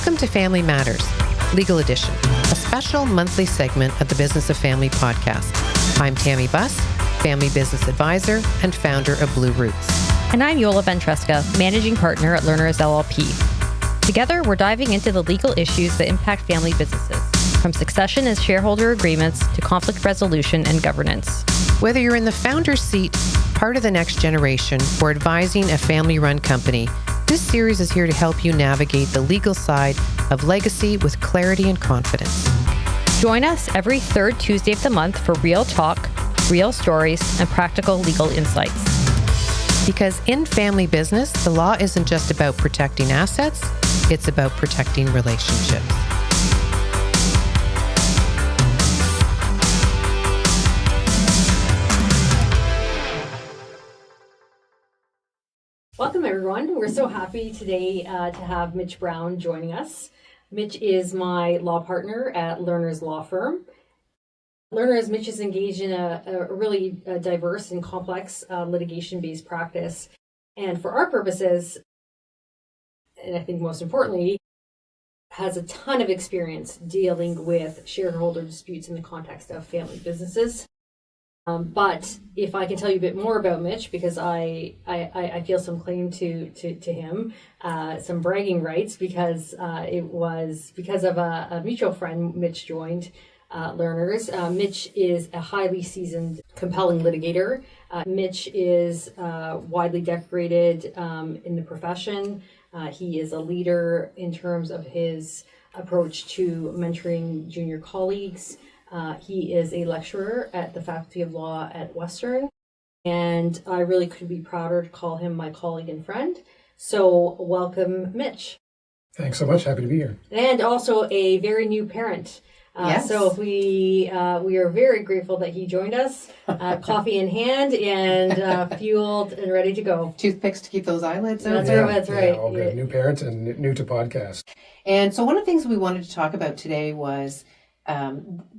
Welcome to Family Matters, Legal Edition, a special monthly segment of the Business of Family podcast. I'm Tammy Buss, family business advisor and founder of Blue Roots. And I'm Yola Ventresca, managing partner at Lerners LLP. Together, we're diving into the legal issues that impact family businesses, from succession and shareholder agreements to conflict resolution and governance. Whether you're in the founder's seat, part of the next generation, or advising a family-run company, this series is here to help you navigate the legal side of legacy with clarity and confidence. Join us every third Tuesday of the month for real talk, real stories, and practical legal insights. Because in family business, the law isn't just about protecting assets, it's about protecting relationships. Welcome, everyone. We're so happy today to have Mitch Brown joining us. Mitch is my law partner at Lerners Law Firm. Mitch is engaged in a really diverse and complex litigation-based practice. And for our purposes, and I think most importantly, has a ton of experience dealing with shareholder disputes in the context of family businesses. But if I can tell you a bit more about Mitch, because I feel some claim to him, some bragging rights, because it was because of a mutual friend Mitch joined Lerners. Mitch is a highly seasoned, compelling litigator. Mitch is widely decorated in the profession. He is a leader in terms of his approach to mentoring junior colleagues. He is a lecturer at the Faculty of Law at Western, and I really couldn't be prouder to call him my colleague and friend. So welcome, Mitch. Thanks so much. Happy to be here. And also a very new parent. Yes. So we are very grateful that he joined us, coffee in hand and fueled and ready to go. Toothpicks to keep those eyelids out. That's right. Yeah, all good. New parent and new to podcast. And so one of the things we wanted to talk about today was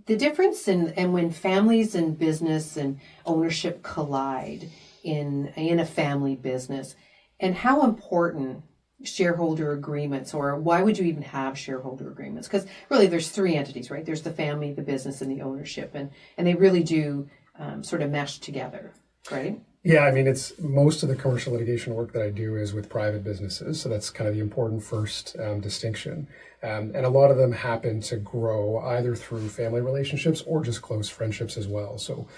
the difference in when families and business and ownership collide in a family business, and how important shareholder agreements, or why would you even have shareholder agreements? Because really there's three entities, right? There's the family, the business, and the ownership, and they really do sort of mesh together, right? Yeah, I mean, it's most of the commercial litigation work that I do is with private businesses. So that's kind of the important first distinction. And a lot of them happen to grow either through family relationships or just close friendships as well. So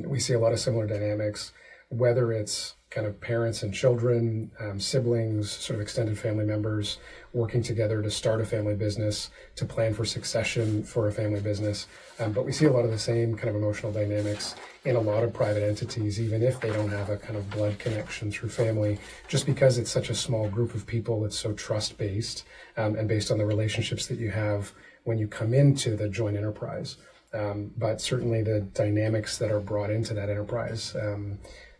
we see a lot of similar dynamics, whether it's kind of parents and children, siblings, sort of extended family members working together to start a family business, to plan for succession for a family business. But we see a lot of the same kind of emotional dynamics in a lot of private entities, even if they don't have a kind of blood connection through family, just because it's such a small group of people, it's so trust-based and based on the relationships that you have when you come into the joint enterprise. But certainly the dynamics that are brought into that enterprise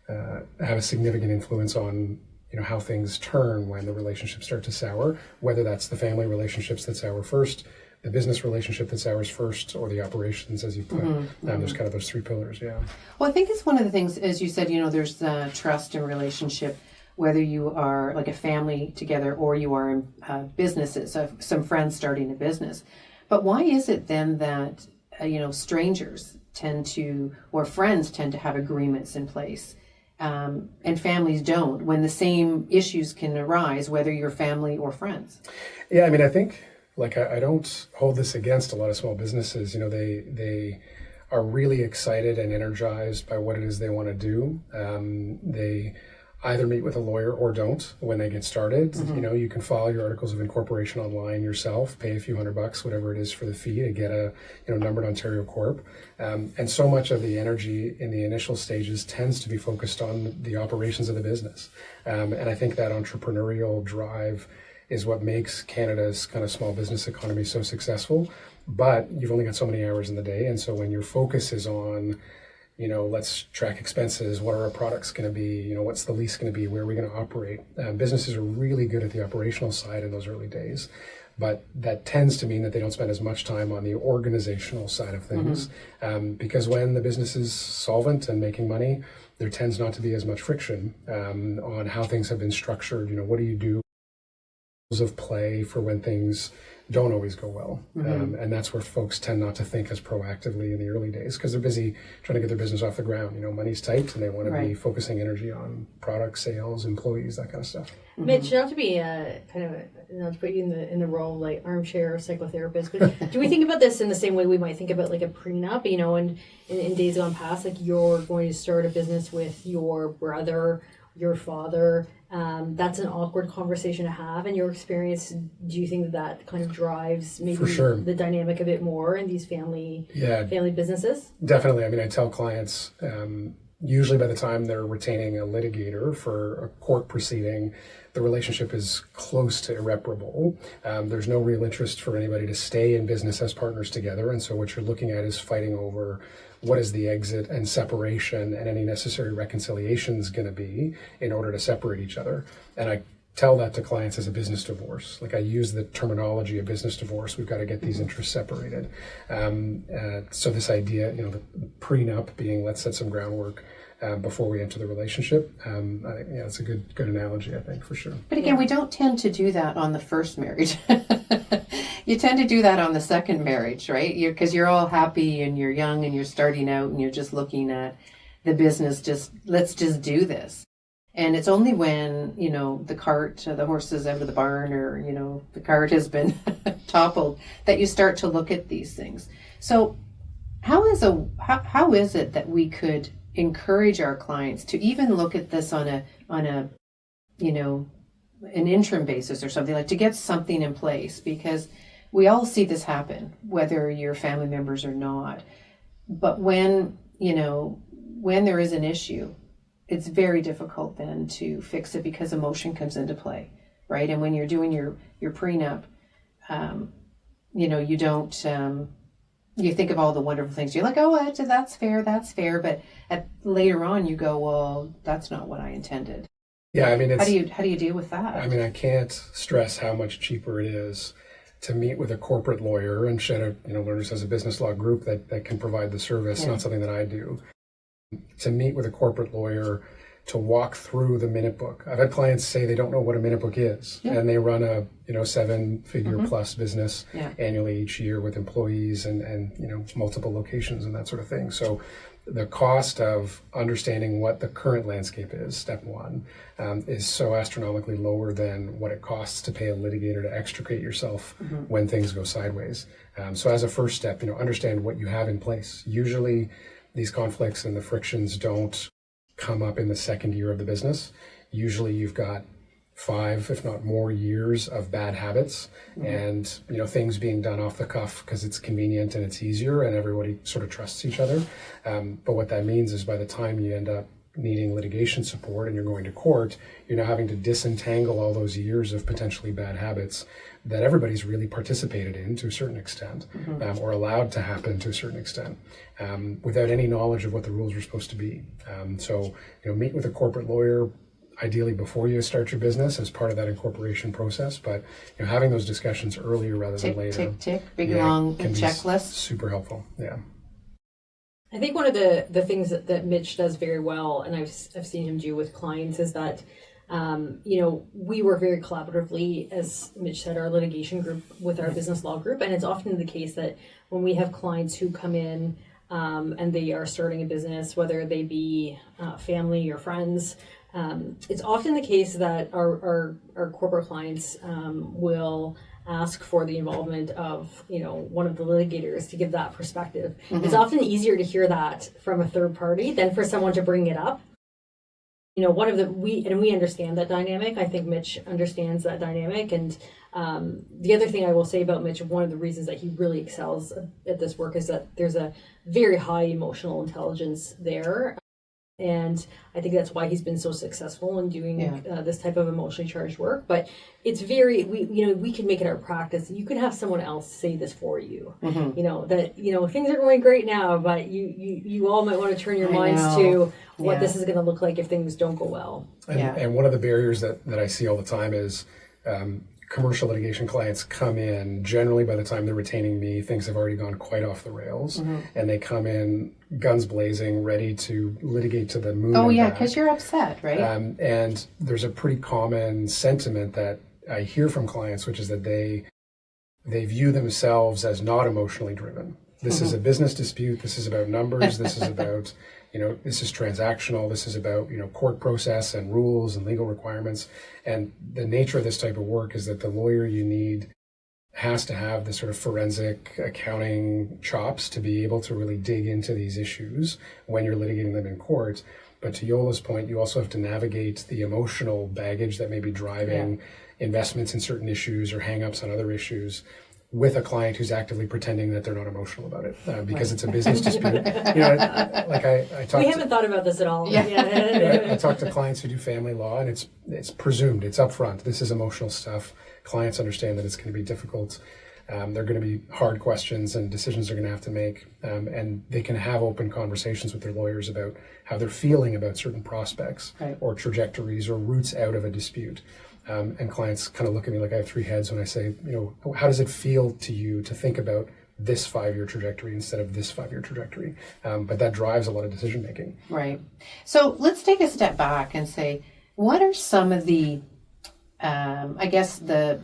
have a significant influence on how things turn when the relationships start to sour, whether that's the family relationships that sour first, the business relationship that sours first, or the operations, as you put. There's kind of those three pillars, yeah. Well, I think it's one of the things, as you said, there's trust and relationship, whether you are like a family together or you are in businesses, some friends starting a business. But why is it then that, strangers or friends tend to have agreements in place? And families don't, when the same issues can arise, whether you're family or friends. Yeah, I mean, I think, I don't hold this against a lot of small businesses. They are really excited and energized by what it is they want to do. They either meet with a lawyer or don't when they get started. You can file your articles of incorporation online yourself, pay a few $100, whatever it is for the fee to get a numbered Ontario Corp. And so much of the energy in the initial stages tends to be focused on the operations of the business. And I think that entrepreneurial drive is what makes Canada's kind of small business economy so successful. But you've only got so many hours in the day. And so when your focus is on let's track expenses. What are our products going to be? What's the lease going to be? Where are we going to operate? Businesses are really good at the operational side in those early days, but that tends to mean that they don't spend as much time on the organizational side of things, because when the business is solvent and making money, there tends not to be as much friction on how things have been structured. What do you do of play for when things don't always go well. And that's where folks tend not to think as proactively in the early days because they're busy trying to get their business off the ground. You know, money's tight and they want to be focusing energy on product sales, employees, that kind of stuff. Mitch, not to be not to put you in the role of like armchair psychotherapist, but do we think about this in the same way we might think about like a prenup? You know, and in days gone past, like you're going to start a business with your brother, your father. That's an awkward conversation to have. In your experience, do you think that kind of drives maybe the dynamic a bit more in these family businesses? Definitely. I mean, I tell clients, usually by the time they're retaining a litigator for a court proceeding, the relationship is close to irreparable. There's no real interest for anybody to stay in business as partners together. And so what you're looking at is fighting over what is the exit and separation and any necessary reconciliations going to be in order to separate each other. And I tell that to clients as a business divorce. Like I use the terminology of business divorce. We've got to get these interests separated. So this idea, you know, the prenup being let's set some groundwork before we enter the relationship. I think, yeah, it's a good analogy, I think, for sure. But again, we don't tend to do that on the first marriage. You tend to do that on the second marriage, right? Because you're all happy and you're young and you're starting out and you're just looking at the business, let's just do this. And it's only when, you know, the horse is out of the barn or, you know, the cart has been toppled that you start to look at these things. So how is it that we could encourage our clients to even look at this on a, you know, an interim basis or something, like to get something in place? Because we all see this happen, whether you're family members or not. But when there is an issue, it's very difficult then to fix it because emotion comes into play, right? And when you're doing your prenup, you know, you don't, you think of all the wonderful things. You're like, oh, that's fair. But later on you go, well, that's not what I intended. Yeah, I mean, how do you deal with that? I mean, I can't stress how much cheaper it is to meet with a corporate lawyer and Lerners has a business law group that can provide the service, not something that I do. To meet with a corporate lawyer to walk through the minute book. I've had clients say they don't know what a minute book is, and they run a 7-figure plus business annually each year with employees and multiple locations and that sort of thing. So the cost of understanding what the current landscape is, step one, is so astronomically lower than what it costs to pay a litigator to extricate yourself when things go sideways. So as a first step, understand what you have in place. Usually these conflicts and the frictions don't come up in the second year of the business. Usually you've got 5, if not more, years of bad habits and things being done off the cuff because it's convenient and it's easier and everybody sort of trusts each other. But what that means is by the time you end up needing litigation support and you're going to court, you're now having to disentangle all those years of potentially bad habits that everybody's really participated in to a certain extent, or allowed to happen to a certain extent, without any knowledge of what the rules are supposed to be. So meet with a corporate lawyer, ideally before you start your business as part of that incorporation process, but having those discussions earlier rather than later. Tick, big long checklist. Super helpful, yeah. I think one of the things that Mitch does very well, and I've seen him do with clients, is that we work very collaboratively, as Mitch said, our litigation group with our business law group, and it's often the case that when we have clients who come in and they are starting a business, whether they be family or friends, it's often the case that our corporate clients will ask for the involvement of one of the litigators to give that perspective. It's often easier to hear that from a third party than for someone to bring it up. We understand that dynamic. I think Mitch understands that dynamic. And the other thing I will say about Mitch, one of the reasons that he really excels at this work is that there's a very high emotional intelligence there. And I think that's why he's been so successful in doing this type of emotionally charged work. But it's we can make it our practice. You can have someone else say this for you. Things are going great now, but you all might want to turn your minds to what this is going to look like if things don't go well. And one of the barriers that I see all the time is commercial litigation clients come in, generally by the time they're retaining me, things have already gone quite off the rails, and they come in guns blazing, ready to litigate to the moon. Oh yeah, because you're upset, right? And there's a pretty common sentiment that I hear from clients, which is that they view themselves as not emotionally driven. This is a business dispute. This is about numbers. This is about, this is transactional. This is about, court process and rules and legal requirements. And the nature of this type of work is that the lawyer you need has to have the sort of forensic accounting chops to be able to really dig into these issues when you're litigating them in court. But to Yola's point, you also have to navigate the emotional baggage that may be driving investments in certain issues or hang-ups on other issues with a client who's actively pretending that they're not emotional about it because it's a business dispute. I talk we haven't thought about this at all. I talk to clients who do family law, and it's presumed, it's upfront. This is emotional stuff. Clients understand that it's going to be difficult. There are going to be hard questions and decisions they're going to have to make, and they can have open conversations with their lawyers about how they're feeling about certain prospects or trajectories or routes out of a dispute. And clients kind of look at me like I have three heads when I say, how does it feel to you to think about this 5-year trajectory instead of this 5-year trajectory? But that drives a lot of decision making. Right. So let's take a step back and say, what are some of the, the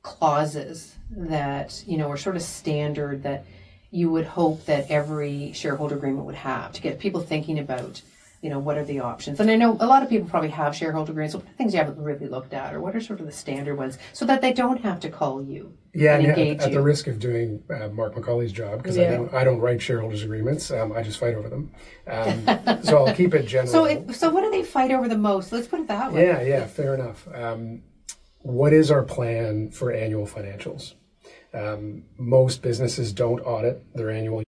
clauses that, are sort of standard that you would hope that every shareholder agreement would have to get people thinking about, what are the options? And I know a lot of people probably have shareholder agreements. What are things you haven't really looked at, or what are sort of the standard ones so that they don't have to call you and engage at you? the risk of doing Mark McCauley's job, because I don't write shareholders agreements. I just fight over them. So I'll keep it general. So what do they fight over the most? Let's put it that way. Yeah, fair enough. What is our plan for annual financials? Most businesses don't audit their annual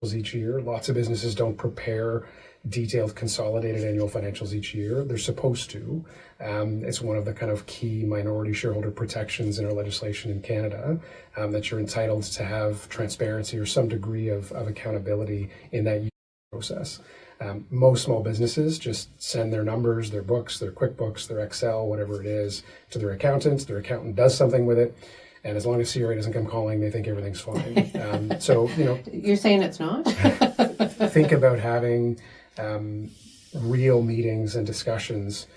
each year. Lots of businesses don't prepare detailed consolidated annual financials each year. They're supposed to. It's one of the kind of key minority shareholder protections in our legislation in Canada, that you're entitled to have transparency or some degree of accountability in that process. Most small businesses just send their numbers, their books, their QuickBooks, their Excel, whatever it is, to their accountant. Their accountant does something with it. And as long as CRA doesn't come calling, they think everything's fine. You're saying it's not? Think about having real meetings and discussions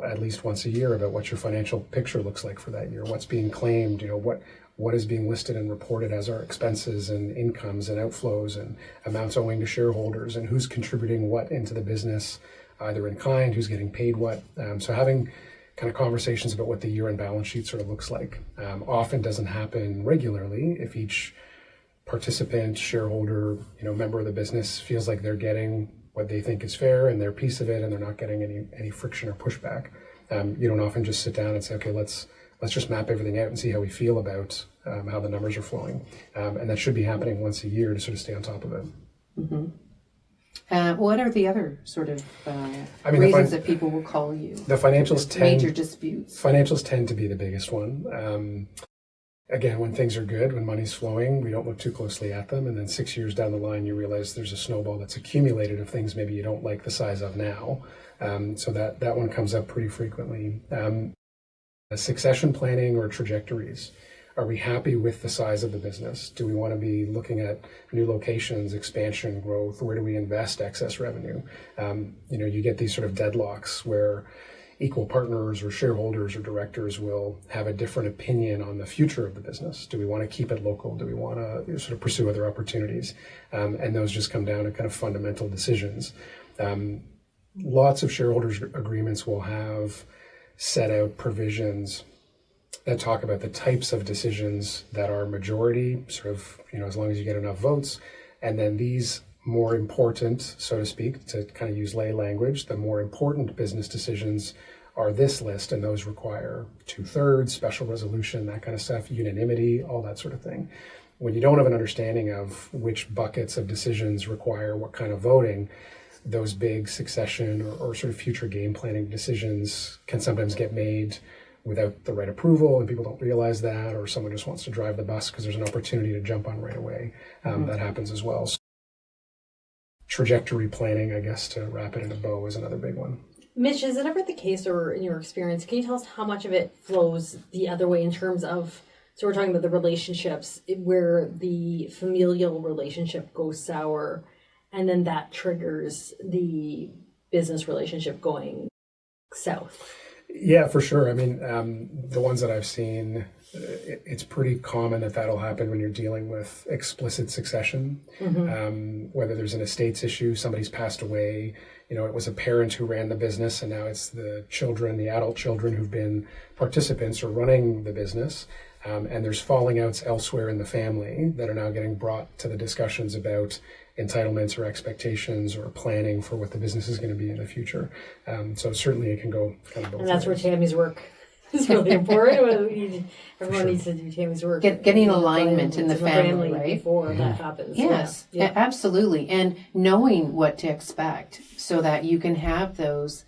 at least once a year about what your financial picture looks like for that year, what's being claimed, what is being listed and reported as our expenses and incomes and outflows and amounts owing to shareholders, and who's contributing what into the business, either in kind, who's getting paid what. So having kind of conversations about what the year-end balance sheet sort of looks like often doesn't happen regularly if each participant, shareholder, member of the business feels like they're getting what they think is fair and their piece of it, and they're not getting any friction or pushback. You don't often just sit down and say, okay, let's just map everything out and see how we feel about how the numbers are flowing. And that should be happening once a year to sort of stay on top of it. Mm-hmm. What are the other sort of reasons that people will call you? The financials major disputes. Financials tend to be the biggest one. Again, when things are good, when money's flowing, we don't look too closely at them. And then 6 years down the line, you realize there's a snowball that's accumulated of things maybe you don't like the size of now. So that one comes up pretty frequently. Succession planning or trajectories. Are we happy with the size of the business? Do we want to be looking at new locations, expansion, growth? Where do we invest excess revenue? You get these sort of deadlocks where equal partners or shareholders or directors will have a different opinion on the future of the business. Do we want to keep it local? Do we want to sort of pursue other opportunities? And those just come down to kind of fundamental decisions. Lots of shareholders agreements will have set out provisions that talk about the types of decisions that are majority, sort of, as long as you get enough votes. And then these more important, so to speak, to kind of use lay language, the more important business decisions are this list, and those require 2/3, special resolution, that kind of stuff, unanimity, all that sort of thing. When you don't have an understanding of which buckets of decisions require what kind of voting, those big succession or sort of future game planning decisions can sometimes get made without the right approval, and people don't realize that, or someone just wants to drive the bus because there's an opportunity to jump on right away. That happens as well. So trajectory planning, I guess, to wrap it in a bow, is another big one. Mitch, is it ever the case, or in your experience, can you tell us how much of it flows the other way in terms of, so we're talking about the relationships where the familial relationship goes sour, and then that triggers the business relationship going south? Yeah, for sure. I mean, the ones that I've seen, it's pretty common that that'll happen when you're dealing with explicit succession. Whether there's an estates issue, somebody's passed away, it was a parent who ran the business and now it's the children, the adult children who've been participants or running the business. And there's falling outs elsewhere in the family that are now getting brought to the discussions about entitlements or expectations or planning for what the business is going to be in the future. So certainly it can go kind of both And that's ways. where Tammy's work is really important. Everyone needs to do Tammy's work. Getting alignment in the family, right? Before that happens. Yes, absolutely. And knowing what to expect so that you can have those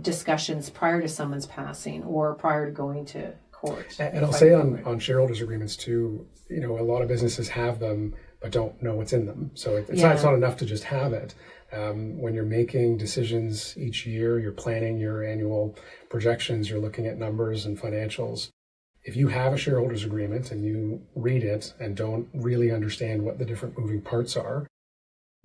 discussions prior to someone's passing or prior to going to court. And I'll say on shareholders agreements too, a lot of businesses have them but don't know what's in them. So it's not enough to just have it. When you're making decisions each year, you're planning your annual projections, you're looking at numbers and financials. If you have a shareholders agreement and you read it and don't really understand what the different moving parts are,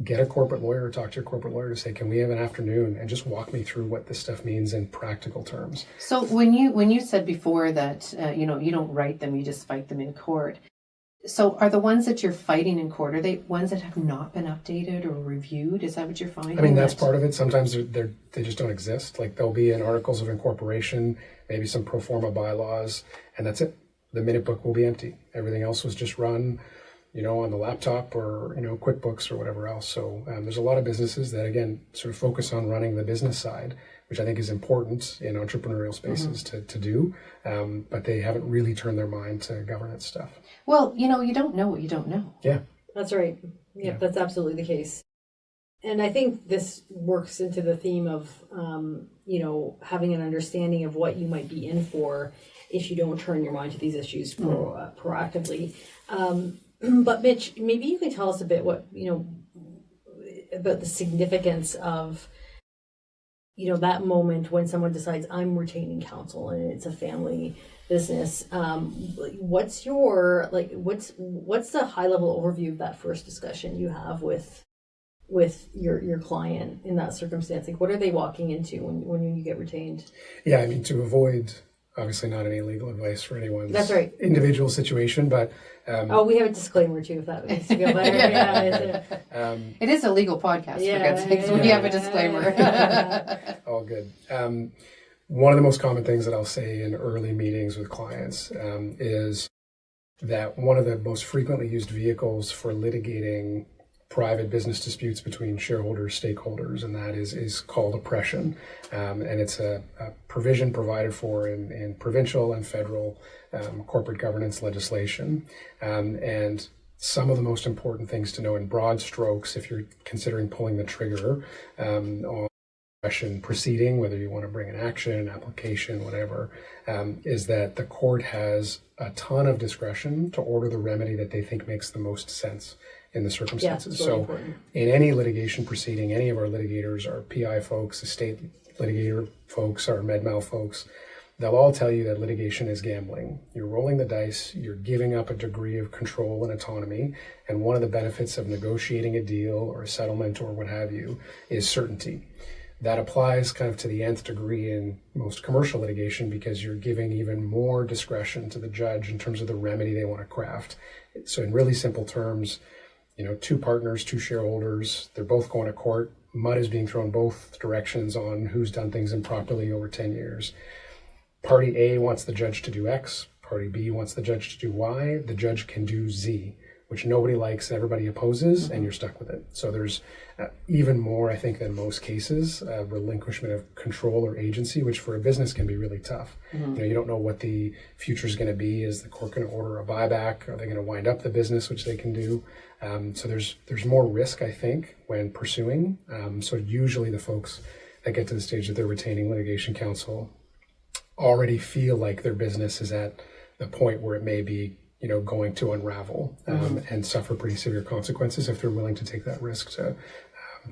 get a corporate lawyer or talk to your corporate lawyer to say, can we have an afternoon and just walk me through what this stuff means in practical terms? So when you said before that, you don't write them, you just fight them in court. So are the ones that you're fighting in court, are they ones that have not been updated or reviewed? Is that what you're finding? I mean, that's part of it. Sometimes they just don't exist. Like there'll be in articles of incorporation, maybe some pro forma bylaws, and that's it. The minute book will be empty. Everything else was just run, on the laptop or, QuickBooks or whatever else. So there's a lot of businesses that, again, sort of focus on running the business side, which I think is important in entrepreneurial spaces to do. But they haven't really turned their mind to governance stuff. Well, you don't know what you don't know. Yeah. That's right. Yeah, that's absolutely the case. And I think this works into the theme of, having an understanding of what you might be in for if you don't turn your mind to these issues proactively. But Mitch, maybe you can tell us a bit about the significance of, that moment when someone decides I'm retaining counsel and it's a family business. What's the high level overview of that first discussion you have with your client in that circumstance? Like, what are they walking into when you get retained? Yeah, I mean, to avoid obviously not any legal advice for anyone's That's right. individual situation, but we have a disclaimer too, if that makes you feel better. It is a legal podcast, for God's sakes. We have a disclaimer. All good. One of the most common things that I'll say in early meetings with clients is that one of the most frequently used vehicles for litigating private business disputes between shareholders, stakeholders, and that is called oppression. And it's a provision provided for in provincial and federal corporate governance legislation. And some of the most important things to know in broad strokes, if you're considering pulling the trigger on oppression proceeding, whether you want to bring an action, an application, whatever, is that the court has a ton of discretion to order the remedy that they think makes the most sense in the circumstances. Yeah, so important. In any litigation proceeding, any of our litigators, our PI folks, estate litigator folks, our med-mal folks, they'll all tell you that litigation is gambling. You're rolling the dice, you're giving up a degree of control and autonomy, and one of the benefits of negotiating a deal or a settlement or what have you is certainty. That applies kind of to the nth degree in most commercial litigation because you're giving even more discretion to the judge in terms of the remedy they want to craft. So in really simple terms, two partners, two shareholders, they're both going to court. Mud is being thrown both directions on who's done things improperly over 10 years. Party A wants the judge to do X. Party B wants the judge to do Y. The judge can do Z, which nobody likes and everybody opposes, and you're stuck with it. So there's even more, I think, than most cases, relinquishment of control or agency, which for a business can be really tough. You don't know what the future is going to be. Is the court going to order a buyback? Are they going to wind up the business, which they can do? So there's more risk, I think, when pursuing. So usually the folks that get to the stage that they're retaining litigation counsel already feel like their business is at the point where it may be going to unravel and suffer pretty severe consequences if they're willing to take that risk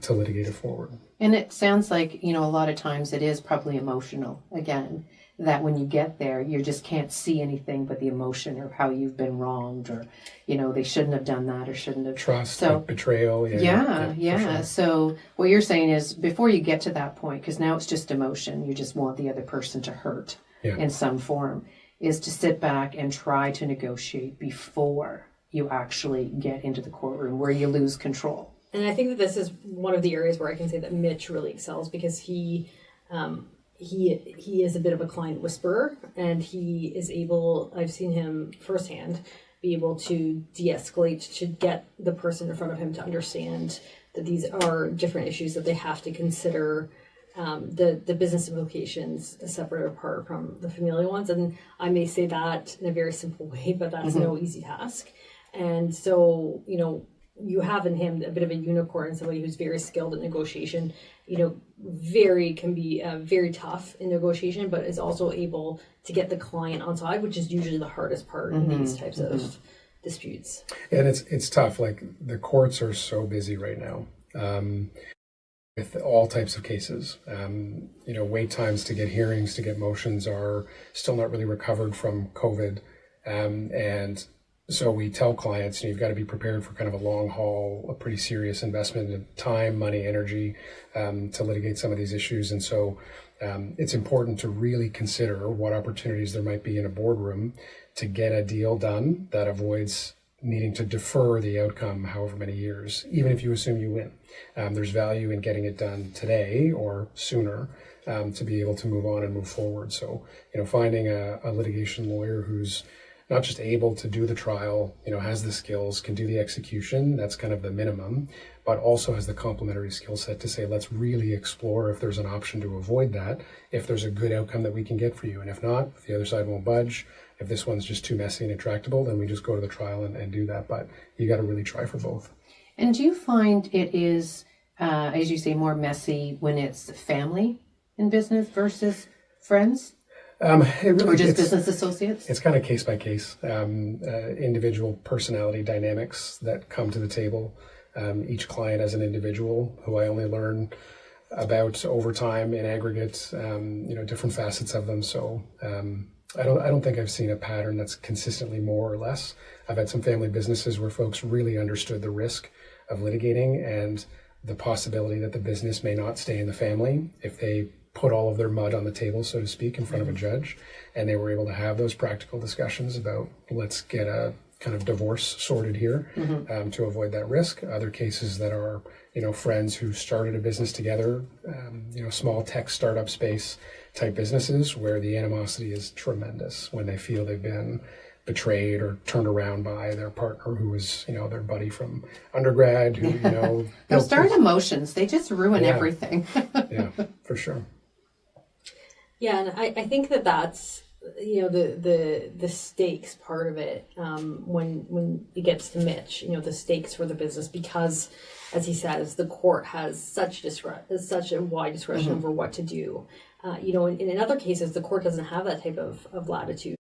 to litigate it forward. And it sounds like, a lot of times it is probably emotional again. that when you get there, you just can't see anything but the emotion or how you've been wronged, or, they shouldn't have done that or shouldn't have. Trust, So, like betrayal. Yeah. For sure. So what you're saying is, before you get to that point, because now it's just emotion, you just want the other person to hurt in some form, is to sit back and try to negotiate before you actually get into the courtroom where you lose control. And I think that this is one of the areas where I can say that Mitch really excels, because he is a bit of a client whisperer, and he is able, I've seen him firsthand, be able to de-escalate, to get the person in front of him to understand that these are different issues that they have to consider, the business implications separate or apart from the familial ones. And I may say that in a very simple way, but that's no easy task. And so, you have in him a bit of a unicorn, somebody who's very skilled at negotiation, can be very tough in negotiation, but is also able to get the client on side, which is usually the hardest part in these types of disputes. And it's tough. Like, the courts are so busy right now, with all types of cases. Wait times to get hearings, to get motions are still not really recovered from COVID. And so we tell clients, you've got to be prepared for kind of a long haul, a pretty serious investment in time, money, energy, to litigate some of these issues. And so it's important to really consider what opportunities there might be in a boardroom to get a deal done that avoids needing to defer the outcome however many years, even if you assume you win. There's value in getting it done today or sooner, to be able to move on and move forward. So, finding a litigation lawyer who's not just able to do the trial, has the skills, can do the execution, that's kind of the minimum, but also has the complementary skill set to say, let's really explore if there's an option to avoid that, if there's a good outcome that we can get for you. And if not, if the other side won't budge, if this one's just too messy and intractable, then we just go to the trial and do that. But you got to really try for both. And do you find it is, as you say, more messy when it's family in business versus friends? Or just business associates? It's kind of case by case, individual personality dynamics that come to the table. Each client as an individual who I only learn about over time in aggregate, different facets of them. So I don't think I've seen a pattern that's consistently more or less. I've had some family businesses where folks really understood the risk of litigating and the possibility that the business may not stay in the family if they put all of their mud on the table, so to speak, in front of a judge, and they were able to have those practical discussions about, let's get a kind of divorce sorted here, to avoid that risk. Other cases that are, friends who started a business together, small tech startup space type businesses where the animosity is tremendous when they feel they've been betrayed or turned around by their partner who was, their buddy from undergrad who, Those start emotions, they just ruin everything. Yeah, for sure. Yeah, and I think that's the stakes part of it, when it gets to Mitch, the stakes for the business, because as he says, the court has such a wide discretion over what to do. In other cases, the court doesn't have that type of latitude.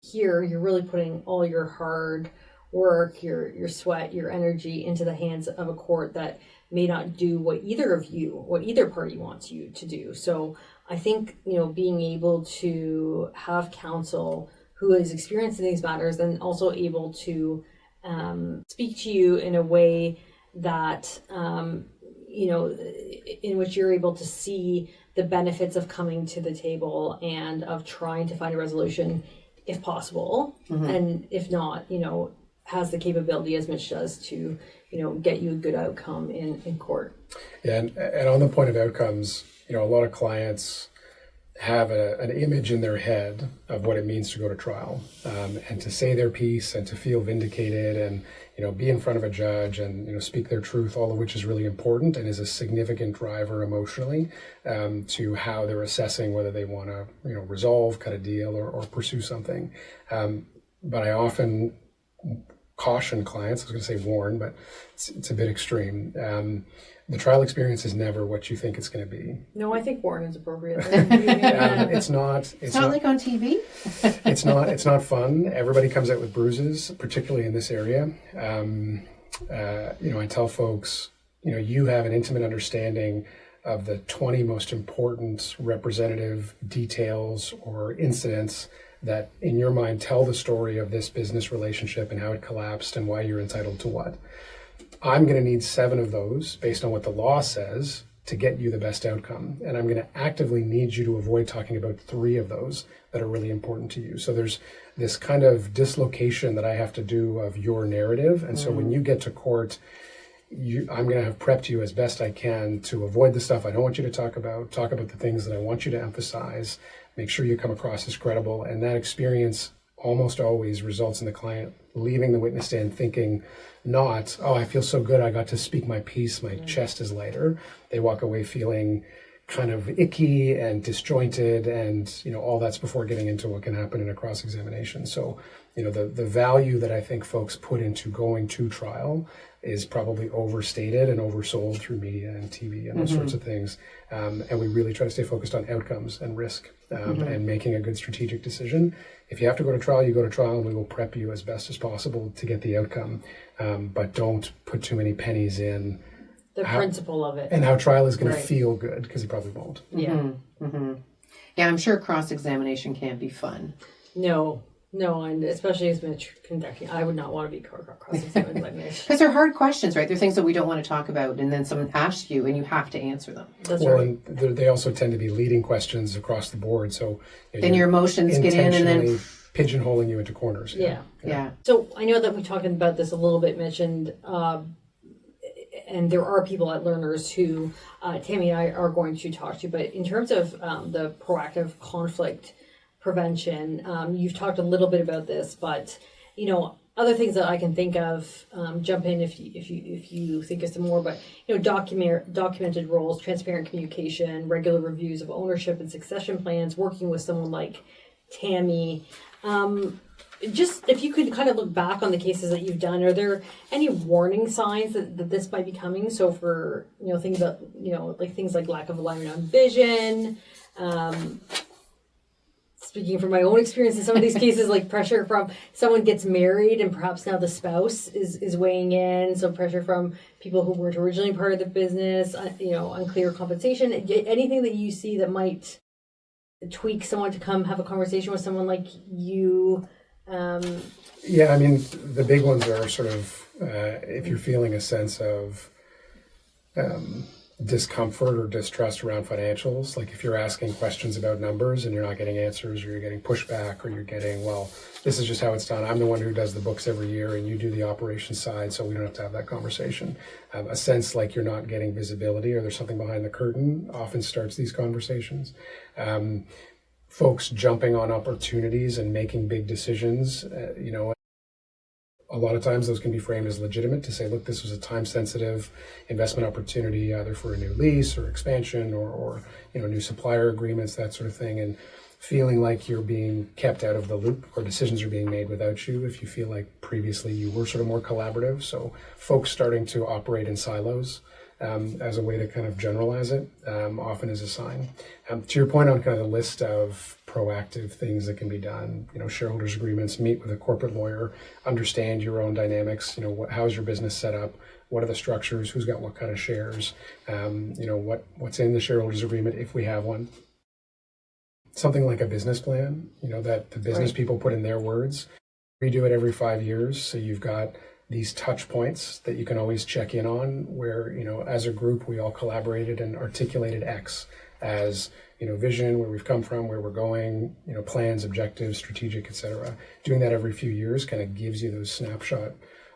Here, you're really putting all your hard work, your sweat, your energy into the hands of a court that may not do what either party wants you to do. So I think, being able to have counsel who is experienced in these matters and also able to speak to you in a way that, in which you're able to see the benefits of coming to the table and of trying to find a resolution if possible. And if not, has the capability, as Mitch does, to, get you a good outcome in court. Yeah, and on the point of outcomes, a lot of clients have an image in their head of what it means to go to trial, and to say their piece and to feel vindicated and, be in front of a judge and, speak their truth, all of which is really important and is a significant driver emotionally, to how they're assessing whether they want to, resolve, cut a deal or pursue something. But I often caution clients, I was going to say warn, but it's a bit extreme. The trial experience is never what you think it's going to be. No, I think warn is appropriate. It's not like on TV. It's not fun. Everybody comes out with bruises, particularly in this area. I tell folks, you have an intimate understanding of the 20 most important representative details or incidents that in your mind tell the story of this business relationship and how it collapsed and why you're entitled to what. I'm going to need 7 of those based on what the law says to get you the best outcome. And I'm going to actively need you to avoid talking about 3 of those that are really important to you. So there's this kind of dislocation that I have to do of your narrative. And so when you get to court, I'm going to have prepped you as best I can to avoid the stuff I don't want you to talk about the things that I want you to emphasize, make sure you come across as credible. And that experience almost always results in the client leaving the witness stand thinking not, oh, I feel so good, I got to speak my piece, my chest is lighter. They walk away feeling kind of icky and disjointed, and all that's before getting into what can happen in a cross-examination. So the value that I think folks put into going to trial is probably overstated and oversold through media and TV and those sorts of things. And we really try to stay focused on outcomes and risk and making a good strategic decision. If you have to go to trial, you go to trial, and we will prep you as best as possible to get the outcome. But don't put too many pennies in the principle of it. And how trial is going to feel good, because it probably won't. Yeah. Yeah, I'm sure cross-examination can be fun. No, and especially as Mitch conducting, I would not want to be cross-examined by Mitch. Because they're hard questions, right? They're things that we don't want to talk about, and then someone asks you, and you have to answer them. That's right. And they also tend to be leading questions across the board. So then your emotions get in, and then pigeonholing you into corners. Yeah. So I know that we talked about this a little bit, Mitch, and there are people at Lerners who Tammy and I are going to talk to. But in terms of the proactive conflict prevention, you've talked a little bit about this, but other things that I can think of, jump in if you think of some more. But documented roles, transparent communication, regular reviews of ownership and succession plans, working with someone like Tammy. Just if you could kind of look back on the cases that you've done, are there any warning signs that this might be coming? So for think about like things like lack of alignment on vision. Speaking from my own experience in some of these cases, like pressure from someone gets married and perhaps now the spouse is weighing in. So pressure from people who weren't originally part of the business. Unclear compensation. Anything that you see that might tweak someone to come have a conversation with someone like you. Yeah, I mean, the big ones are sort of if you're feeling a sense of discomfort or distrust around financials, like if you're asking questions about numbers and you're not getting answers, or you're getting pushback, or you're getting, well, this is just how it's done. I'm the one who does the books every year and you do the operations side, so we don't have to have that conversation. A sense like you're not getting visibility or there's something behind the curtain often starts these conversations. Folks jumping on opportunities and making big decisions, a lot of times those can be framed as legitimate to say, look, this was a time-sensitive investment opportunity, either for a new lease or expansion or new supplier agreements, that sort of thing. And feeling like you're being kept out of the loop or decisions are being made without you if you feel like previously you were sort of more collaborative. So folks starting to operate in silos as a way to kind of generalize it often is a sign. To your point on kind of the list of proactive things that can be done, shareholders agreements, meet with a corporate lawyer, understand your own dynamics, how's your business set up, what are the structures, who's got what kind of shares, what's in the shareholders agreement if we have one. Something like a business plan, that the business people put in their words. We do it every 5 years, so you've got these touch points that you can always check in on where, as a group, we all collaborated and articulated X as, vision, where we've come from, where we're going, plans, objectives, strategic, etc. Doing that every few years kind of gives you those snapshot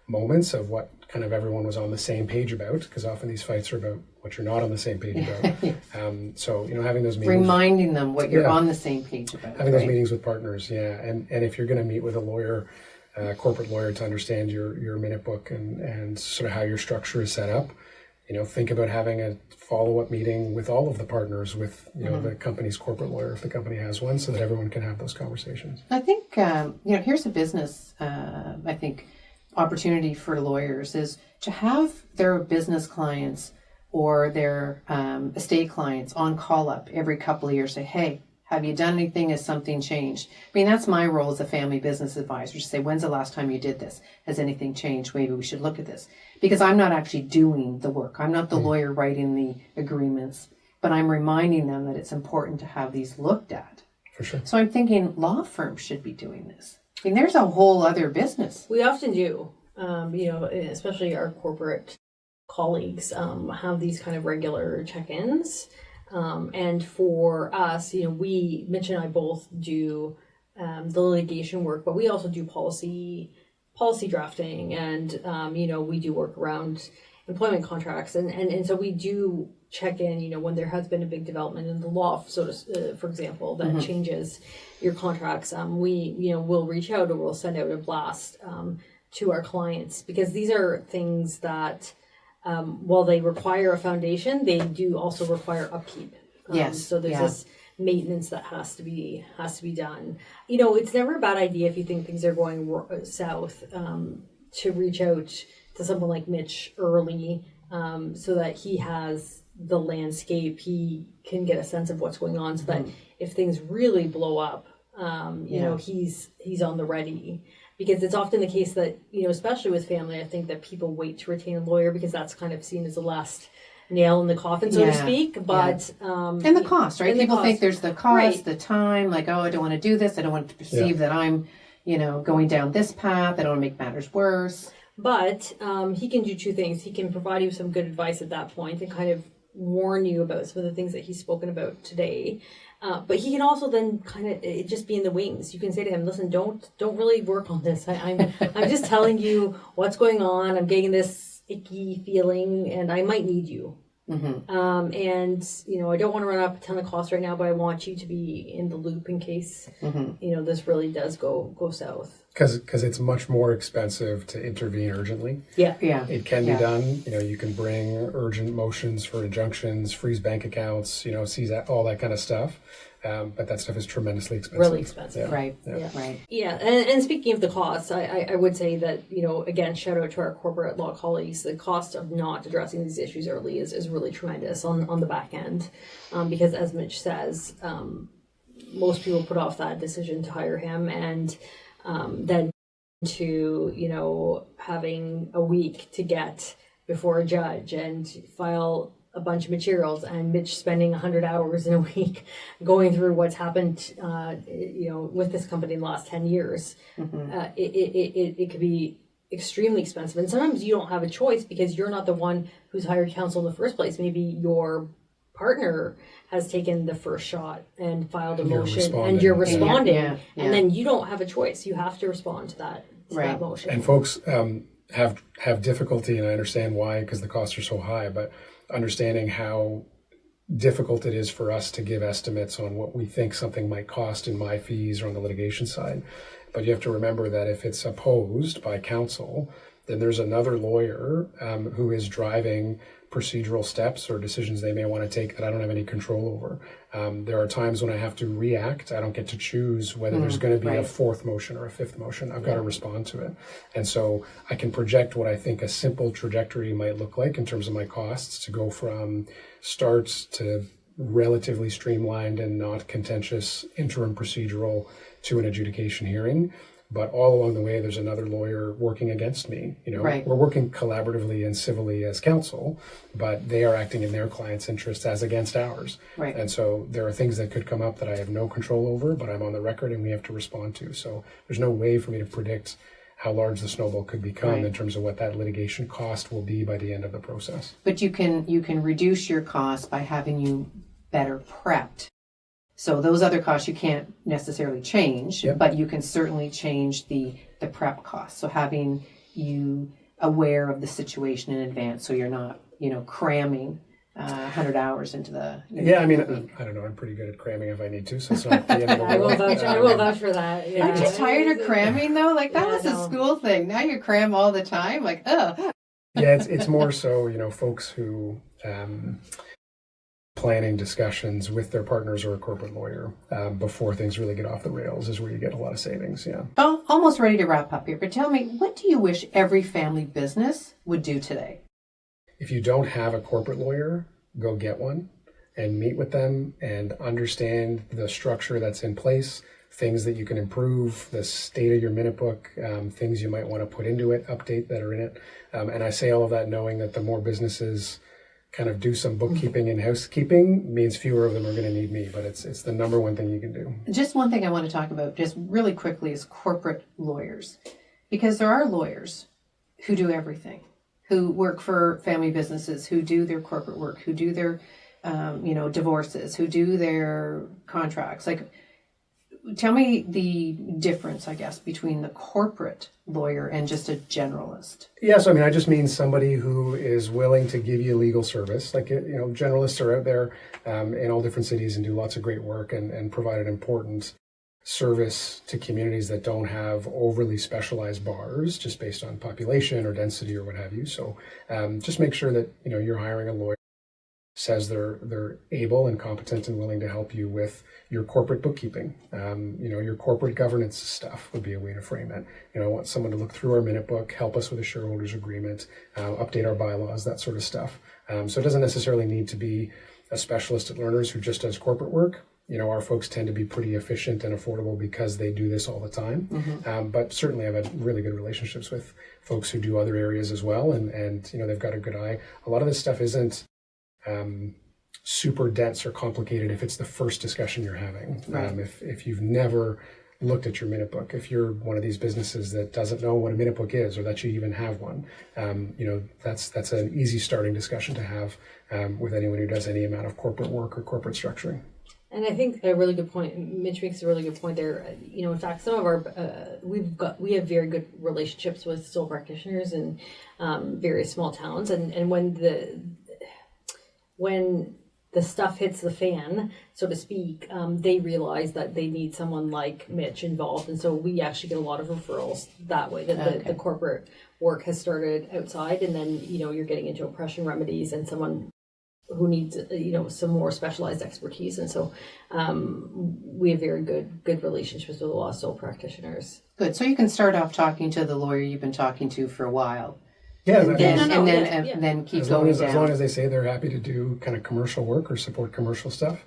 moments of what kind of everyone was on the same page about, because often these fights are about what you're not on the same page about. So, having those meetings. Reminding them what you're on the same page about. Having those meetings with partners, And if you're going to meet with a lawyer, corporate lawyer, to understand your minute book and sort of how your structure is set up, think about having a follow-up meeting with all of the partners with, the company's corporate lawyer, if the company has one, so that everyone can have those conversations. I think, here's a business, opportunity for lawyers is to have their business clients or their estate clients on call-up every couple of years, say, hey, have you done anything? Has something changed? I mean, that's my role as a family business advisor, to say, when's the last time you did this? Has anything changed? Maybe we should look at this. Because I'm not actually doing the work. I'm not the lawyer writing the agreements. but I'm reminding them that it's important to have these looked at. For sure. So I'm thinking law firms should be doing this. I mean, there's a whole other business. We often do, especially our corporate colleagues have these kind of regular check-ins. And for us, Mitch and I both do the litigation work, but we also do policy drafting, and we do work around employment contracts, and so we do check in, when there has been a big development in the law, for example, that changes your contracts. We'll reach out, or we'll send out a blast to our clients, because these are things that, while they require a foundation, they do also require upkeep. Yes. So there's this maintenance that has to be done. It's never a bad idea, if you think things are going south, to reach out to someone like Mitch early, so that he has the landscape, he can get a sense of what's going on, so that if things really blow up, he's on the ready. Because it's often the case that, especially with family, I think that people wait to retain a lawyer because that's kind of seen as the last nail in the coffin, so to speak. But and the cost, right? People think there's the cost, the time, like, oh, I don't want to do this. I don't want to perceive that I'm, going down this path. I don't want to make matters worse. But he can do two things. He can provide you some good advice at that point and kind of warn you about some of the things that he's spoken about today. But he can also then kind of just be in the wings. You can say to him, "Listen, don't really work on this. I'm just telling you what's going on. I'm getting this icky feeling, and I might need you. And I don't want to run up a ton of costs right now, but I want you to be in the loop in case this really does go south." Because it's much more expensive to intervene urgently. Yeah. It can be done. You can bring urgent motions for injunctions, freeze bank accounts, seize all that kind of stuff. But that stuff is tremendously expensive. Really expensive. Yeah. Right. Yeah. Right. Yeah. And speaking of the costs, I would say that, again, shout out to our corporate law colleagues. The cost of not addressing these issues early is really tremendous on the back end. Because as Mitch says, most people put off that decision to hire him, and then to, having a week to get before a judge and file a bunch of materials, and Mitch spending 100 hours in a week going through what's happened, with this company in the last 10 years. It could be extremely expensive. And sometimes you don't have a choice because you're not the one who's hired counsel in the first place. Maybe your partner has taken the first shot and filed a motion, and you're responding, and then you don't have a choice. You have to respond to that motion. And folks have difficulty, and I understand why, because the costs are so high, but understanding how difficult it is for us to give estimates on what we think something might cost in my fees or on the litigation side. But you have to remember that if it's opposed by counsel, then there's another lawyer who is driving procedural steps or decisions they may want to take that I don't have any control over. There are times when I have to react. I don't get to choose whether there's going to be a fourth motion or a fifth motion. I've got to respond to it. And so I can project what I think a simple trajectory might look like in terms of my costs to go from starts to relatively streamlined and not contentious interim procedural to an adjudication hearing. But all along the way, there's another lawyer working against me. We're working collaboratively and civilly as counsel, but they are acting in their client's interests as against ours. Right. And so there are things that could come up that I have no control over, but I'm on the record and we have to respond to. So there's no way for me to predict how large the snowball could become in terms of what that litigation cost will be by the end of the process. But you can reduce your costs by having you better prepped. So those other costs you can't necessarily change, but you can certainly change the prep costs. So having you aware of the situation in advance, so you're not, cramming 100 hours into the. I don't know. I'm pretty good at cramming if I need to, so it's not the end of the world. I will vouch for that. Yeah. Aren't you tired of cramming though? Like that was a school thing. Now you cram all the time. Like, ugh. Yeah, it's more so, folks who. Planning discussions with their partners or a corporate lawyer before things really get off the rails is where you get a lot of savings. Yeah. Oh, almost ready to wrap up here, but tell me, what do you wish every family business would do today? If you don't have a corporate lawyer, go get one and meet with them and understand the structure that's in place, things that you can improve, the state of your minute book, things you might want to put into it, update that are in it. And I say all of that knowing that the more businesses kind of do some bookkeeping and housekeeping means fewer of them are going to need me, but it's the number one thing you can do. Just one thing I want to talk about just really quickly is corporate lawyers, because there are lawyers who do everything, who work for family businesses, who do their corporate work, who do their divorces, who do their contracts. Like, tell me the difference, I guess, between the corporate lawyer and just a generalist. Yeah, so I just mean somebody who is willing to give you legal service. Like, generalists are out there in all different cities and do lots of great work and provide an important service to communities that don't have overly specialized bars just based on population or density or what have you. So just make sure that you're hiring a lawyer says they're able and competent and willing to help you with your corporate bookkeeping. Your corporate governance stuff would be a way to frame it. I want someone to look through our minute book, help us with a shareholders agreement, update our bylaws, that sort of stuff. So it doesn't necessarily need to be a specialist at Lerners who just does corporate work. Our folks tend to be pretty efficient and affordable because they do this all the time. Mm-hmm. But certainly I've had really good relationships with folks who do other areas as well. And they've got a good eye. A lot of this stuff isn't super dense or complicated if it's the first discussion you're having. Right. If you've never looked at your minute book, if you're one of these businesses that doesn't know what a minute book is or that you even have one, that's an easy starting discussion to have with anyone who does any amount of corporate work or corporate structuring. And I think a really good point, Mitch makes a really good point there. In fact, some of our, we have very good relationships with sole practitioners in various small towns. And when the stuff hits the fan, so to speak, they realize that they need someone like Mitch involved. And so we actually get a lot of referrals that way, that the corporate work has started outside. And then, you're getting into oppression remedies and someone who needs, some more specialized expertise. And so we have very good relationships with a lot of sole practitioners. Good. So you can start off talking to the lawyer you've been talking to for a while. Yeah, and then keep going down. As long as they say they're happy to do kind of commercial work or support commercial stuff,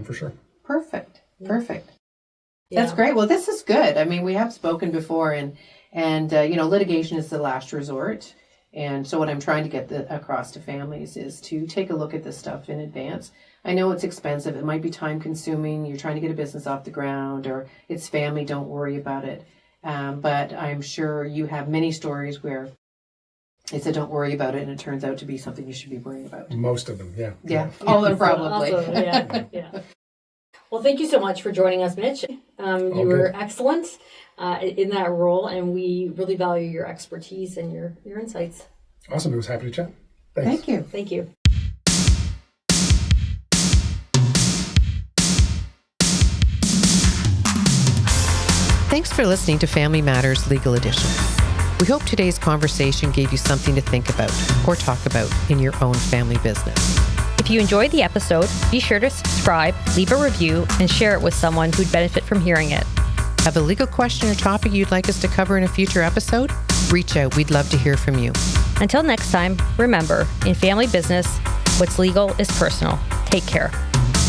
for sure. Perfect. Yeah. That's great. Well, this is good. We have spoken before, and litigation is the last resort. And so what I'm trying to get across to families is to take a look at this stuff in advance. I know it's expensive. It might be time consuming. You're trying to get a business off the ground, or it's family. Don't worry about it. But I'm sure you have many stories where they said, don't worry about it, and it turns out to be something you should be worrying about. Most of them, yeah. Yeah, all of them probably. Also, yeah. Well, thank you so much for joining us, Mitch. You were excellent in that role, and we really value your expertise and your insights. Awesome. I was happy to chat. Thanks. Thank you. Thank you. Thanks for listening to Family Matters Legal Edition. We hope today's conversation gave you something to think about or talk about in your own family business. If you enjoyed the episode, be sure to subscribe, leave a review, and share it with someone who'd benefit from hearing it. Have a legal question or topic you'd like us to cover in a future episode? Reach out. We'd love to hear from you. Until next time, remember, in family business, what's legal is personal. Take care.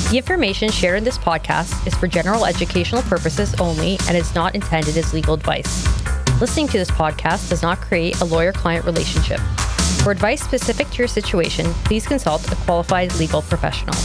The information shared in this podcast is for general educational purposes only and is not intended as legal advice. Listening to this podcast does not create a lawyer-client relationship. For advice specific to your situation, please consult a qualified legal professional.